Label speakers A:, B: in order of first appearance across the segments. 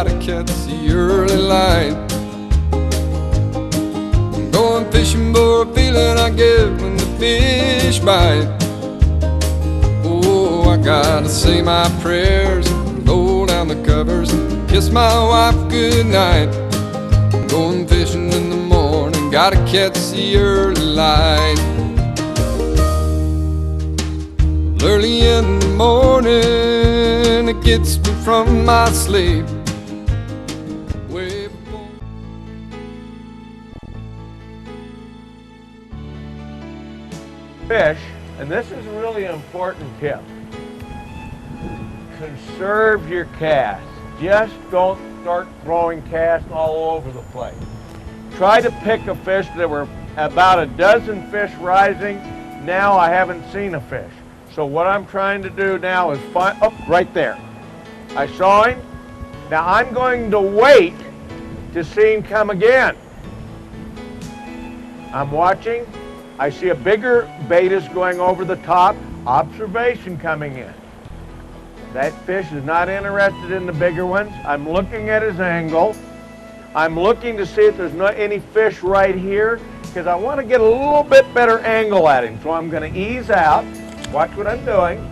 A: gotta catch the early light. I'm going fishing for a feeling I get when the fish bite. Oh, I gotta say my prayers, roll down the covers, and kiss my wife goodnight. I'm going fishing in the morning, gotta catch the early light. Early in the morning, it gets me from my sleep. Way before.
B: Fish, and this is a really important tip. Conserve your casts. Just don't start throwing casts all over the place. Try to pick a fish. There were about a dozen fish rising. Now I haven't seen a fish. So what I'm trying to do now is find, oh, right there. I saw him. Now I'm going to wait to see him come again. I'm watching. I see a bigger beta going over the top. Observation coming in. That fish is not interested in the bigger ones. I'm looking at his angle. I'm looking to see if there's not any fish right here because I want to get a little bit better angle at him. So I'm going to ease out. Watch what I'm doing.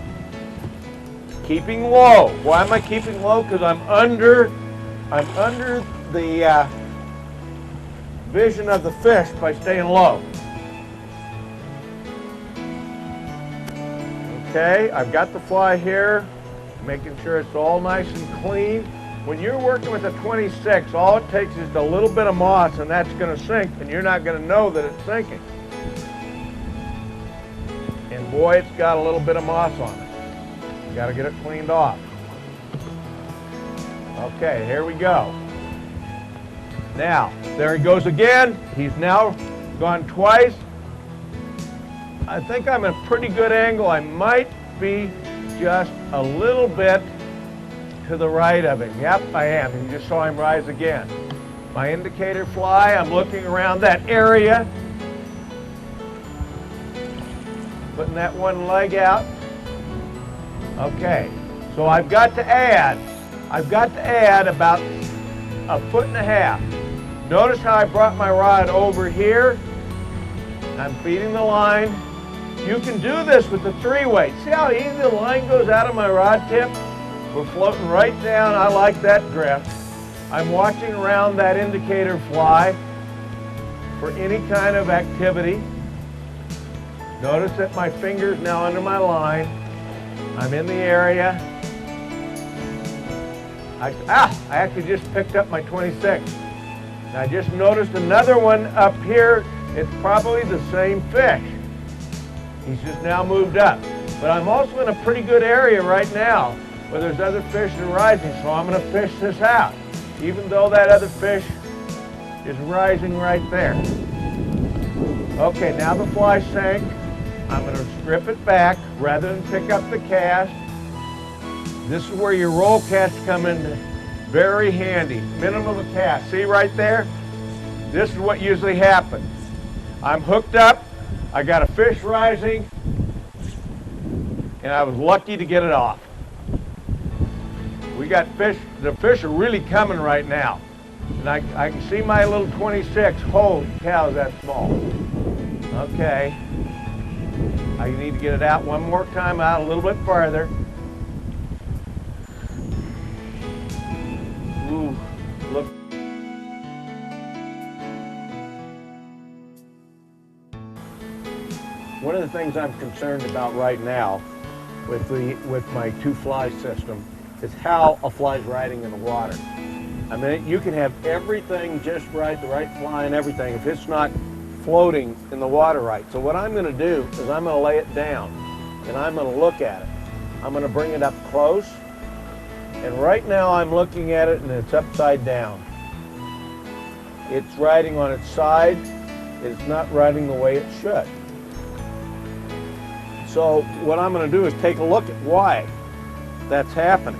B: Keeping low. Why am I keeping low? Because I'm under the vision of the fish by staying low. Okay, I've got the fly here, making sure it's all nice and clean. When you're working with a 26, all it takes is a little bit of moss and that's going to sink, and you're not going to know that it's sinking. And boy, it's got a little bit of moss on it. You got to get it cleaned off. Okay, here we go. Now, there he goes again. He's now gone twice. I think I'm at a pretty good angle. I might be just a little bit to the right of him. Yep, I am. You just saw him rise again. My indicator fly, I'm looking around that area. Putting that one leg out. Okay, so I've got to add about 1.5 feet. Notice how I brought my rod over here. I'm feeding the line. You can do this with the 3-weight. See how easy the line goes out of my rod tip? We're floating right down. I like that drift. I'm watching around that indicator fly for any kind of activity. Notice that my finger's now under my line. I'm in the area. I actually just picked up my 26. And I just noticed another one up here. It's probably the same fish. He's just now moved up. But I'm also in a pretty good area right now where there's other fish that are rising, so I'm going to fish this out, even though that other fish is rising right there. Okay, now the fly sank. I'm going to strip it back rather than pick up the cast. This is where your roll casts come in very handy. Minimum of cast. See right there? This is what usually happens. I'm hooked up. I got a fish rising, and I was lucky to get it off. We got fish. The fish are really coming right now. And I can see my little 26. Holy cow, is that small. Okay. I need to get it out one more time, out a little bit farther. Ooh, look. One of the things I'm concerned about right now with my 2-fly system is how a fly's riding in the water. I mean, you can have everything just right, the right fly and everything, if it's not floating in the water right. So what I'm going to do is I'm going to lay it down and I'm going to look at it. I'm going to bring it up close, and right now I'm looking at it and it's upside down. It's riding on its side. It's not riding the way it should. So what I'm going to do is take a look at why that's happening.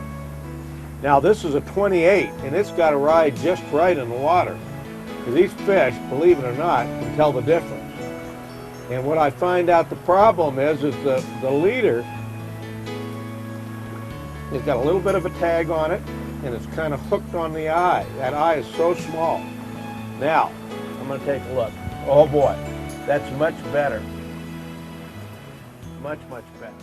B: Now this is a 28 and it's got to ride just right in the water. Because these fish, believe it or not, can tell the difference. And what I find out the problem is the leader has got a little bit of a tag on it. and it's kind of hooked on the eye. That eye is so small. Now, I'm going to take a look. Oh boy, that's much better. Much, much better.